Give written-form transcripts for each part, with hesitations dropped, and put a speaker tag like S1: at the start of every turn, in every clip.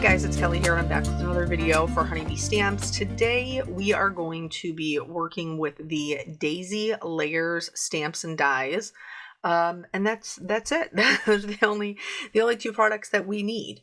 S1: guys, it's Kelly here and I'm back with another video for Honeybee Stamps. Today we are going to be working with the Daisy Layers Stamps and Dies. And that's it. Those are the only two products that we need.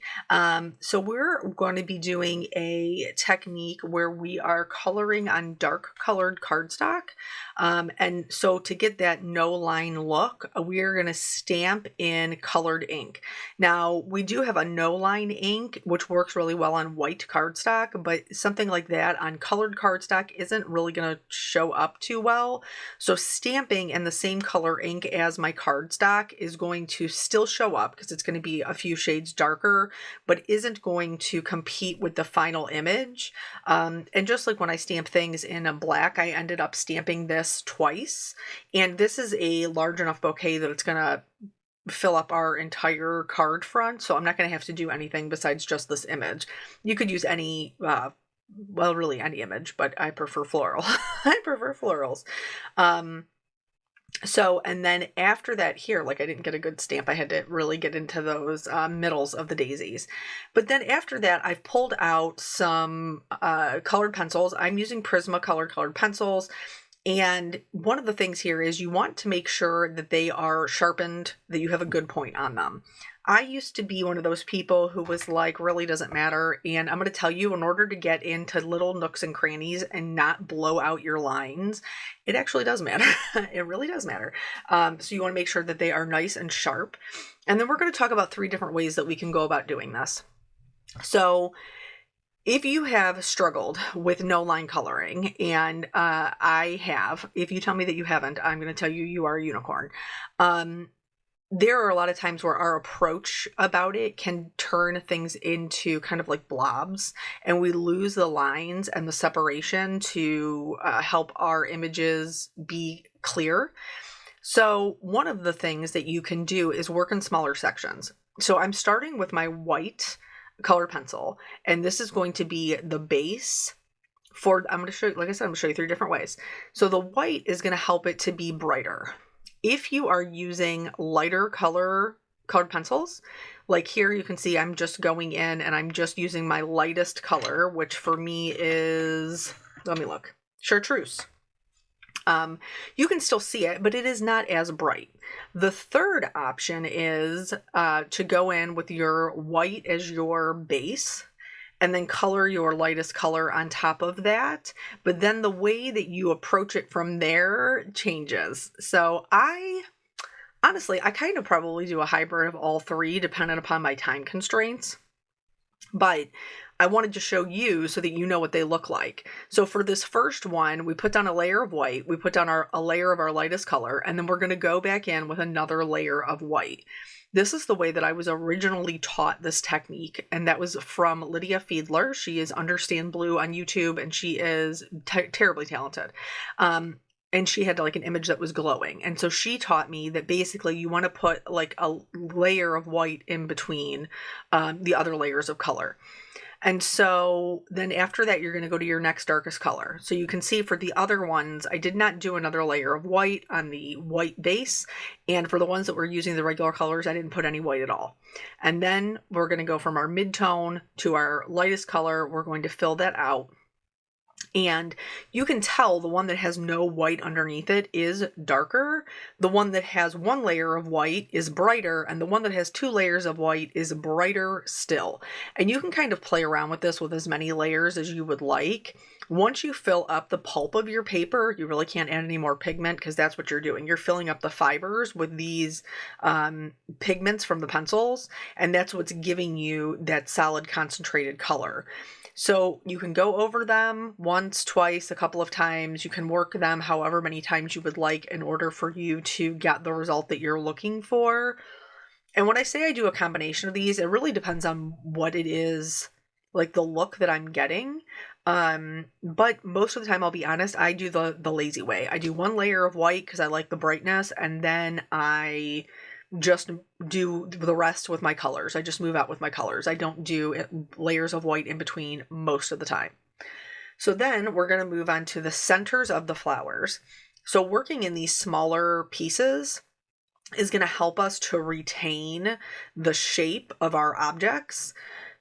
S1: So we're going to be doing a technique where we are coloring on dark colored cardstock. And so to get that no line look, we are going to stamp in colored ink. Now we do have a no line ink, which works really well on white cardstock, but something like that on colored cardstock isn't really going to show up too well. So stamping in the same color ink as my cardstock is going to still show up because it's going to be a few shades darker, but isn't going to compete with the final image. And just like when I stamp things in a black, I ended up stamping this twice, and this is a large enough bouquet that it's going to fill up our entire card front, so I'm not going to have to do anything besides just this image. You could use any well, really any image, but I prefer floral. I prefer florals. So, and then after that here, like I didn't get a good stamp. I had to really get into those middles of the daisies. But then after that, I've pulled out some colored pencils. I'm using Prismacolor colored pencils. And one of the things here is you want to make sure that they are sharpened, that you have a good point on them. I used to be one of those people who was like, really doesn't matter. And I'm going to tell you, in order to get into little nooks and crannies and not blow out your lines, it actually does matter. It really does matter. So you want to make sure that they are nice and sharp. And then we're going to talk about 3 different ways that we can go about doing this. So if you have struggled with no line coloring, and I have, if you tell me that you haven't, I'm going to tell you you are a unicorn. There are a lot of times where our approach about it can turn things into kind of like blobs, and we lose the lines and the separation to help our images be clear. So one of the things that you can do is work in smaller sections. So I'm starting with my white colored pencil, and this is going to be the base for, I'm going to show you, like I said, I'm going to show you 3 different ways. So the white is going to help it to be brighter. If you are using lighter colored pencils, like here you can see I'm just going in and I'm just using my lightest color, which for me is, let me look, chartreuse. You can still see it, but it is not as bright. The third option is to go in with your white as your base and then color your lightest color on top of that. But then the way that you approach it from there changes. So honestly, I kind of probably do a hybrid of all 3 depending upon my time constraints. But I wanted to show you so that you know what they look like. So for this first one, we put down a layer of white, we put down a layer of our lightest color, and then we're going to go back in with another layer of white. This is the way that I was originally taught this technique, and that was from Lydia Fiedler. She is Understand Blue on YouTube, and she is terribly talented. And she had like an image that was glowing. And so she taught me that basically you want to put like a layer of white in between the other layers of color. And so then after that, you're going to go to your next darkest color. So you can see for the other ones, I did not do another layer of white on the white base. And for the ones that were using the regular colors, I didn't put any white at all. And then we're going to go from our mid-tone to our lightest color. We're going to fill that out. And you can tell the one that has no white underneath it is darker. The one that has 1 layer of white is brighter, and the one that has 2 layers of white is brighter still. And you can kind of play around with this with as many layers as you would like. Once you fill up the pulp of your paper, you really can't add any more pigment because that's what you're doing. You're filling up the fibers with these pigments from the pencils, and that's what's giving you that solid concentrated color. So you can go over them once, twice, a couple of times. You can work them however many times you would like in order for you to get the result that you're looking for. And when I say I do a combination of these, it really depends on what it is, like the look that I'm getting. But most of the time, I'll be honest, I do the lazy way. I do 1 layer of white because I like the brightness, and then I just do the rest with my colors. I just move out with my colors. I don't do layers of white in between most of the time. So then we're going to move on to the centers of the flowers. So working in these smaller pieces is going to help us to retain the shape of our objects.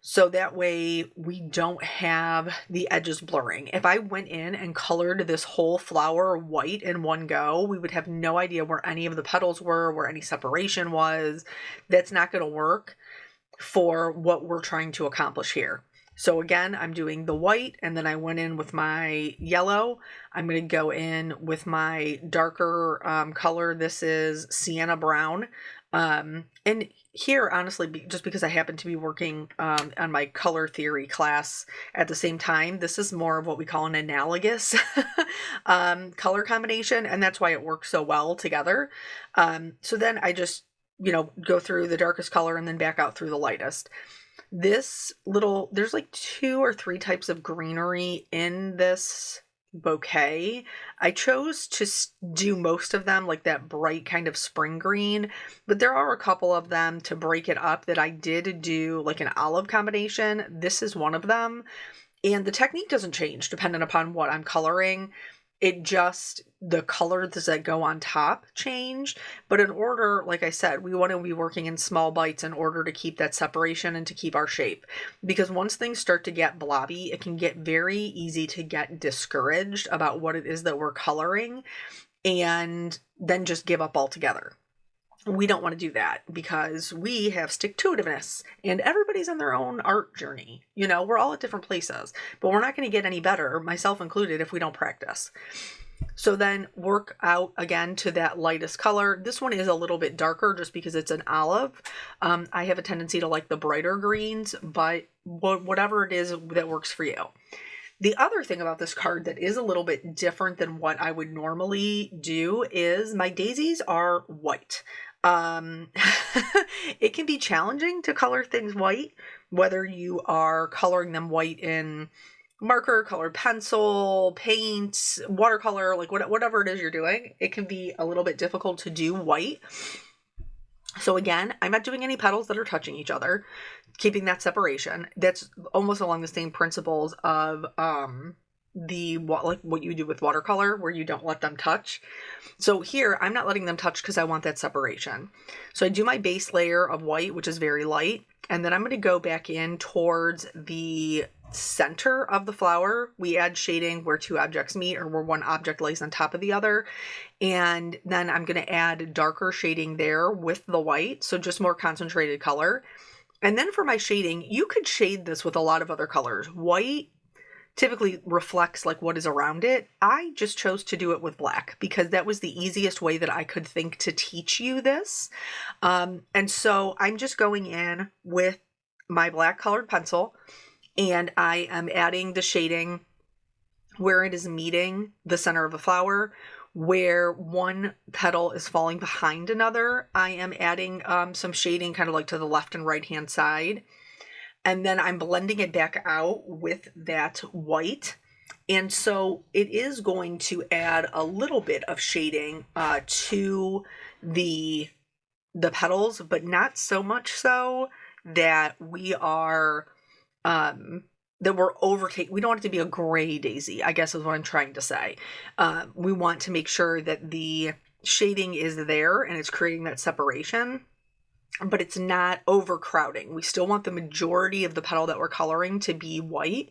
S1: So that way we don't have the edges blurring. If I went in and colored this whole flower white in one go, we would have no idea where any of the petals were, where any separation was. That's not going to work for what we're trying to accomplish here. So again, I'm doing the white, and then I went in with my yellow. I'm going to go in with my darker color. This is sienna brown. And here, honestly, just because I happen to be working on my color theory class at the same time, this is more of what we call an analogous color combination, and that's why it works so well together. So then I just, go through the darkest color and then back out through the lightest. There's like 2 or 3 types of greenery in this bouquet. I chose to do most of them like that bright kind of spring green, but there are a couple of them to break it up that I did do like an olive combination. This is one of them. And the technique doesn't change depending upon what I'm coloring. It just, the colors that go on top change. But in order, like I said, we want to be working in small bites in order to keep that separation and to keep our shape. Because once things start to get blobby, it can get very easy to get discouraged about what it is that we're coloring and then just give up altogether. We don't want to do that because we have stick-to-itiveness and everybody's on their own art journey. We're all at different places, but we're not going to get any better, myself included, if we don't practice. So then work out again to that lightest color. This one is a little bit darker just because it's an olive. I have a tendency to like the brighter greens, but whatever it is that works for you. The other thing about this card that is a little bit different than what I would normally do is my daisies are white. It can be challenging to color things white, whether you are coloring them white in marker, colored pencil, paint, watercolor, like whatever it is you're doing. It can be a little bit difficult to do white. So again, I'm not doing any petals that are touching each other, keeping that separation. That's almost along the same principles of like what you do with watercolor, where you don't let them touch. So here I'm not letting them touch because I want that separation. So I do my base layer of white, which is very light, and then I'm going to go back in towards the center of the flower. We add shading where 2 objects meet, or where one object lays on top of the other, and then I'm going to add darker shading there with the white, so just more concentrated color. And then for my shading, you could shade this with a lot of other colors. White typically reflects like what is around it. I just chose to do it with black because that was the easiest way that I could think to teach you this. And so I'm just going in with my black colored pencil, and I am adding the shading where it is meeting the center of the flower. Where one petal is falling behind another, I am adding some shading kind of like to the left and right hand side. And then I'm blending it back out with that white. And so it is going to add a little bit of shading to the petals, but not so much so that we are, that we're overtaking. We don't want it to be a gray daisy, I guess is what I'm trying to say. We want to make sure that the shading is there and it's creating that separation, but it's not overcrowding. We still want the majority of the petal that we're coloring to be white.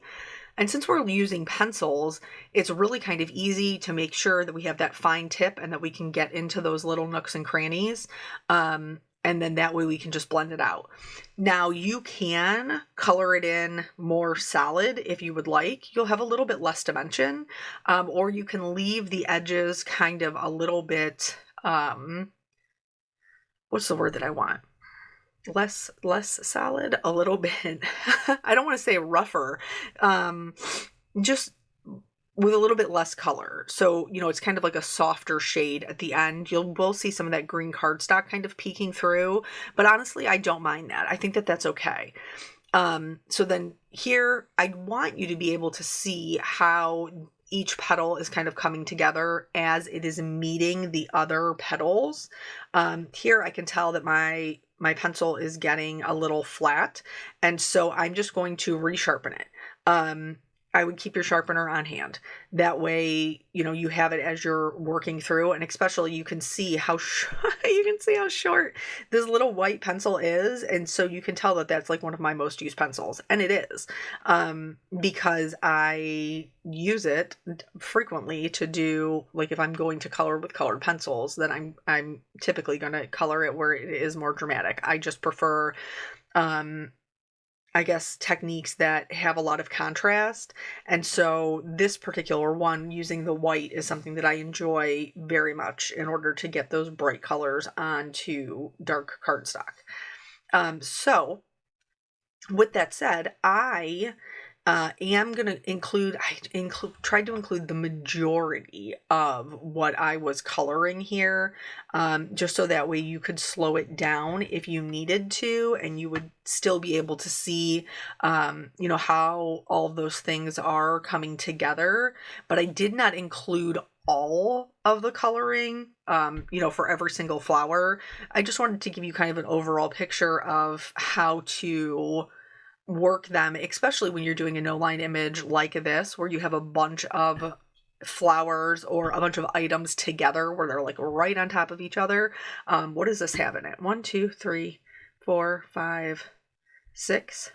S1: And since we're using pencils, it's really kind of easy to make sure that we have that fine tip and that we can get into those little nooks and crannies. And then that way we can just blend it out. Now you can color it in more solid if you would like. You'll have a little bit less dimension, or you can leave the edges kind of a little bit, what's the word that I want? Less solid, a little bit. I don't want to say rougher, just with a little bit less color. So, it's kind of like a softer shade at the end. We'll see some of that green cardstock kind of peeking through, but honestly, I don't mind that. I think that that's okay. So then here, I want you to be able to see how each petal is kind of coming together as it is meeting the other petals. Here I can tell that my pencil is getting a little flat, and so I'm just going to resharpen it. I would keep your sharpener on hand. That way, you have it as you're working through, and especially you can see how you can see how short this little white pencil is, and so you can tell that that's like one of my most used pencils, and it is, because I use it frequently to do, like, if I'm going to color with colored pencils, then I'm typically going to color it where it is more dramatic. I just prefer, I guess, techniques that have a lot of contrast. And so this particular one, using the white, is something that I enjoy very much in order to get those bright colors onto dark cardstock. So with that said, I am going to tried to include the majority of what I was coloring here, just so that way you could slow it down if you needed to, and you would still be able to see, how all of those things are coming together. But I did not include all of the coloring, for every single flower. I just wanted to give you kind of an overall picture of how to work them, especially when you're doing a no-line image like this, where you have a bunch of flowers or a bunch of items together where they're like right on top of each other. What does this have in it? 1, 2, 3, 4, 5, 6,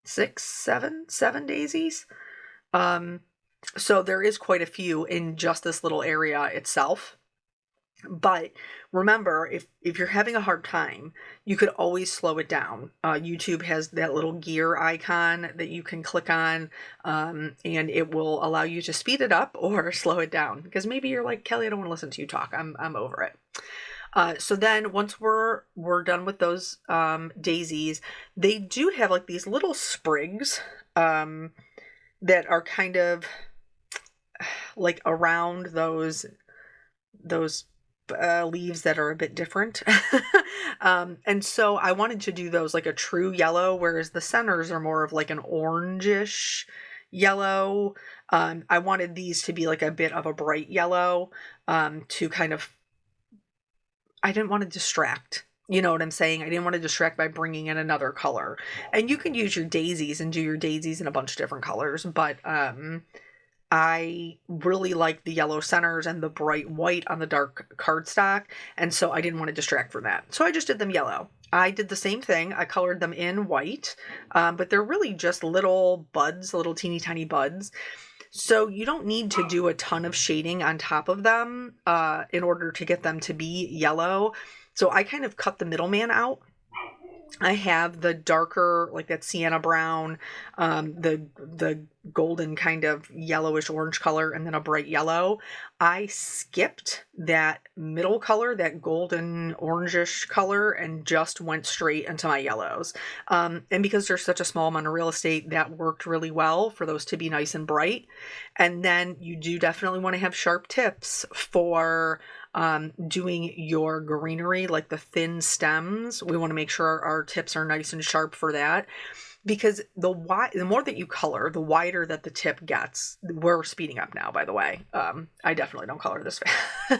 S1: 7 daisies. So there is quite a few in just this little area itself. But remember, if you're having a hard time, you could always slow it down. YouTube has that little gear icon that you can click on, and it will allow you to speed it up or slow it down. Because maybe you're like, Kelly, I don't want to listen to you talk. I'm over it. So then once we're done with those daisies, they do have like these little sprigs that are kind of like around those leaves that are a bit different. And so I wanted to do those like a true yellow, whereas the centers are more of like an orangish yellow. I wanted these to be like a bit of a bright yellow, to kind of, I didn't want to distract. You know what I'm saying? I didn't want to distract by bringing in another color. And you can use your daisies and do your daisies in a bunch of different colors, but I really like the yellow centers and the bright white on the dark cardstock, and so I didn't want to distract from that. So I just did them yellow. I did the same thing. I colored them in white, but they're really just little buds, little teeny tiny buds. So you don't need to do a ton of shading on top of them in order to get them to be yellow. So I kind of cut the middleman out. I have the darker, like that sienna brown, the golden kind of yellowish orange color, and then a bright yellow. I skipped that middle color, that golden orangish color, and just went straight into my yellows. And because there's such a small amount of real estate, that worked really well for those to be nice and bright. And then you do definitely want to have sharp tips for doing your greenery, like the thin stems. We want to make sure our tips are nice and sharp for that, because the more that you color, the wider that the tip gets. We're speeding up now, by the way. I definitely don't color this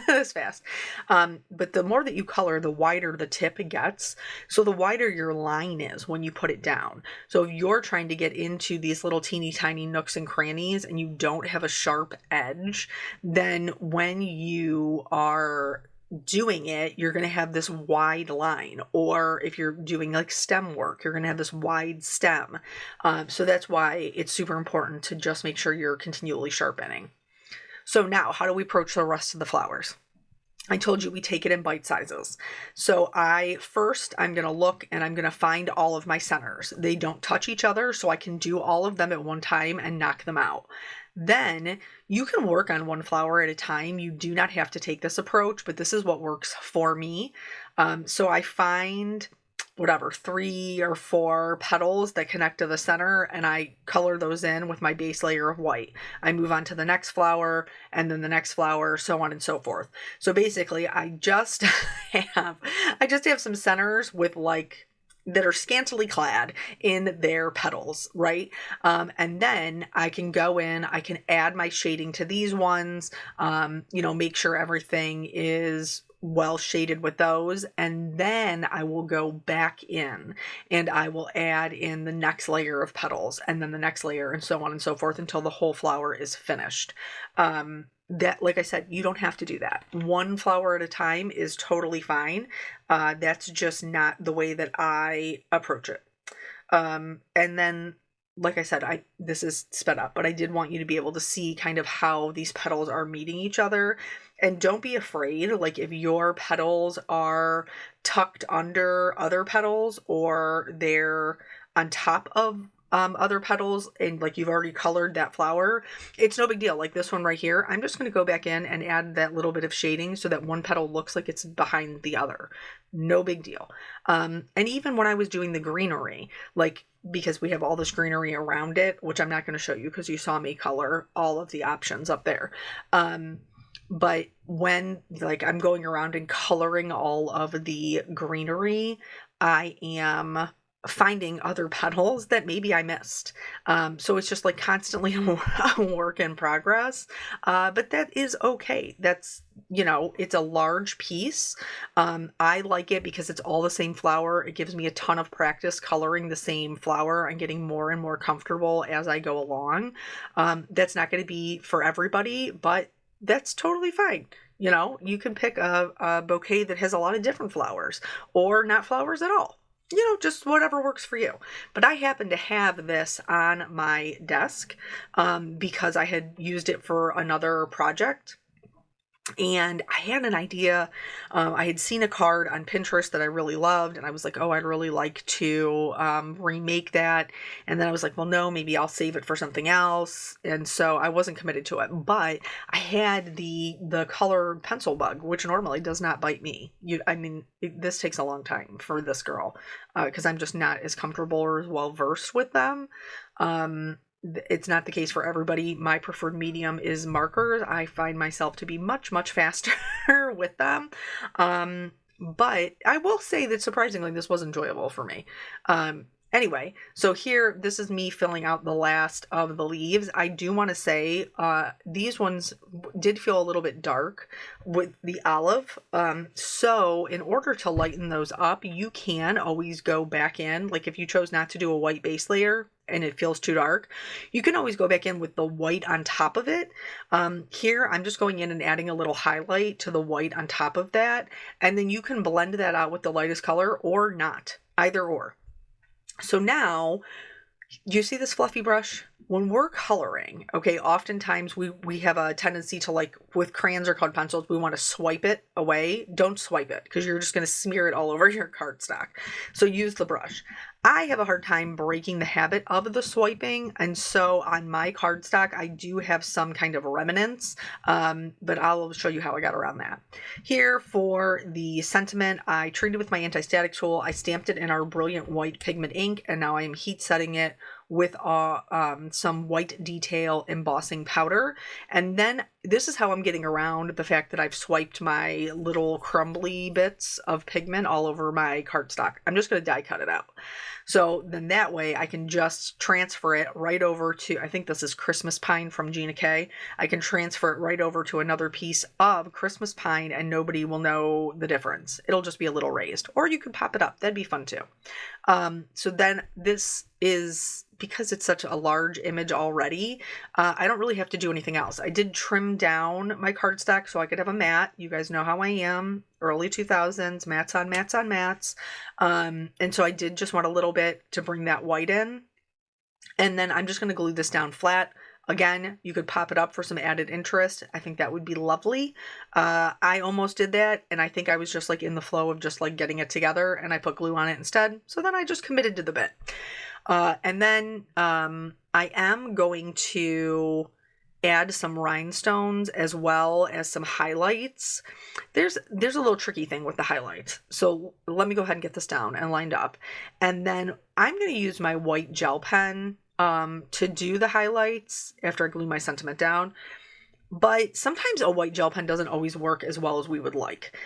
S1: this fast. But the more that you color, the wider the tip gets. So the wider your line is when you put it down. So if you're trying to get into these little teeny tiny nooks and crannies and you don't have a sharp edge, then when you are doing it, you're going to have this wide line. Or if you're doing like stem work, you're going to have this wide stem. So that's why it's super important to just make sure you're continually sharpening. So now, how do we approach the rest of the flowers? I told you we take it in bite sizes. So I'm going to look and I'm going to find all of my centers. They don't touch each other, so I can do all of them at one time and knock them out. Then you can work on one flower at a time. You do not have to take this approach, but this is what works for me. So I find 3 or 4 petals that connect to the center, and I color those in with my base layer of white. I move on to the next flower, and then the next flower, so on and so forth. So basically I just have some centers with that are scantily clad in their petals, right? And then I can go in, I can add my shading to these ones, make sure everything is well shaded with those, and then I will go back in and I will add in the next layer of petals and then the next layer and so on and so forth until the whole flower is finished. That, like I said, you don't have to do that. One flower at a time is totally fine. That's just not the way that I approach it. And then, like I said, this is sped up, but I did want you to be able to see kind of how these petals are meeting each other. And don't be afraid, like if your petals are tucked under other petals or they're on top of other petals and like you've already colored that flower, it's no big deal. Like this one right here, I'm just going to go back in and add that little bit of shading so that one petal looks like it's behind the other. No big deal. And even when I was doing the greenery, like, because we have all this greenery around it, which I'm not going to show you because you saw me color all of the options up there. But when like I'm going around and coloring all of the greenery, I am finding other petals that maybe I missed. So it's just like constantly a work in progress. But that is okay. That's, it's a large piece. I like it because it's all the same flower. It gives me a ton of practice coloring the same flower and getting more and more comfortable as I go along. That's not going to be for everybody, but that's totally fine. You can pick a bouquet that has a lot of different flowers or not flowers at all. Just whatever works for you. But I happen to have this on my desk because I had used it for another project. And I had an idea. I had seen a card on Pinterest that I really loved, and I was like, oh, I'd really like to remake that. And then I was like, well, no, maybe I'll save it for something else. And so I wasn't committed to it. But I had the colored pencil bug, which normally does not bite me. This takes a long time for this girl because I'm just not as comfortable or as well versed with them. It's not the case for everybody. My preferred medium is markers. I find myself to be much, much faster with them. But I will say that surprisingly, this was enjoyable for me. Anyway, so here, this is me filling out the last of the leaves. I do want to say these ones did feel a little bit dark with the olive. So in order to lighten those up, you can always go back in. Like if you chose not to do a white base layer and it feels too dark, you can always go back in with the white on top of it. Here, I'm just going in and adding a little highlight to the white on top of that. And then you can blend that out with the lightest color or not, either or. So now, do you see this fluffy brush? When we're coloring, okay, oftentimes we have a tendency to, like, with crayons or colored pencils, we want to swipe it away. Don't swipe it because you're just going to smear it all over your cardstock. So use the brush. I have a hard time breaking the habit of the swiping, and so on my cardstock, I do have some kind of remnants, but I'll show you how I got around that. Here for the sentiment, I treated with my anti-static tool. I stamped it in our Brilliant White pigment ink, and now I am heat setting it with some white detail embossing powder. And then this is how I'm getting around the fact that I've swiped my little crumbly bits of pigment all over my cardstock. I'm just going to die cut it out. So then that way I can just transfer it right over to, I think this is Christmas Pine from Gina K. I can transfer it right over to another piece of Christmas Pine and nobody will know the difference. It'll just be a little raised. Or you could pop it up. That'd be fun too. So then this is, because it's such a large image already, I don't really have to do anything else. I did trim down my cardstock so I could have a mat. You guys know how I am. Early 2000s, mats on mats on mats. And so I did just want a little bit to bring that white in. And then I'm just going to glue this down flat. Again, you could pop it up for some added interest. I think that would be lovely. I almost did that, and I think I was just like in the flow of just like getting it together, and I put glue on it instead. So then I just committed to the bit. And then I am going to add some rhinestones as well as some highlights. There's a little tricky thing with the highlights. So let me go ahead and get this down and lined up. And then I'm going to use my white gel pen to do the highlights after I glue my sentiment down. But sometimes a white gel pen doesn't always work as well as we would like.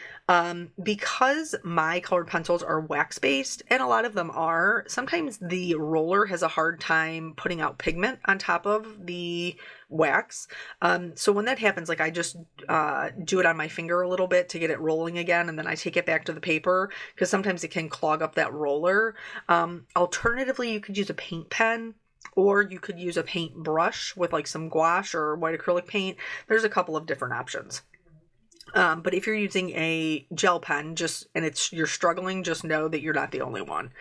S1: Because my colored pencils are wax-based, and a lot of them are, sometimes the roller has a hard time putting out pigment on top of the wax. So when that happens, like I just do it on my finger a little bit to get it rolling again, and then I take it back to the paper because sometimes it can clog up that roller. Alternatively, you could use a paint pen. Or you could use a paint brush with like some gouache or white acrylic paint. There's a couple of different options. But if you're using a gel pen, you're struggling, just know that you're not the only one.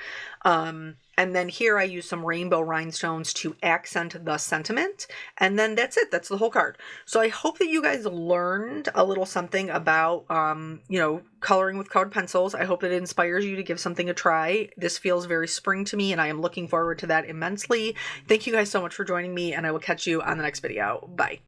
S1: And then here I use some rainbow rhinestones to accent the sentiment. And then that's it. That's the whole card. So I hope that you guys learned a little something about, coloring with colored pencils. I hope that it inspires you to give something a try. This feels very spring to me, and I am looking forward to that immensely. Thank you guys so much for joining me, and I will catch you on the next video. Bye.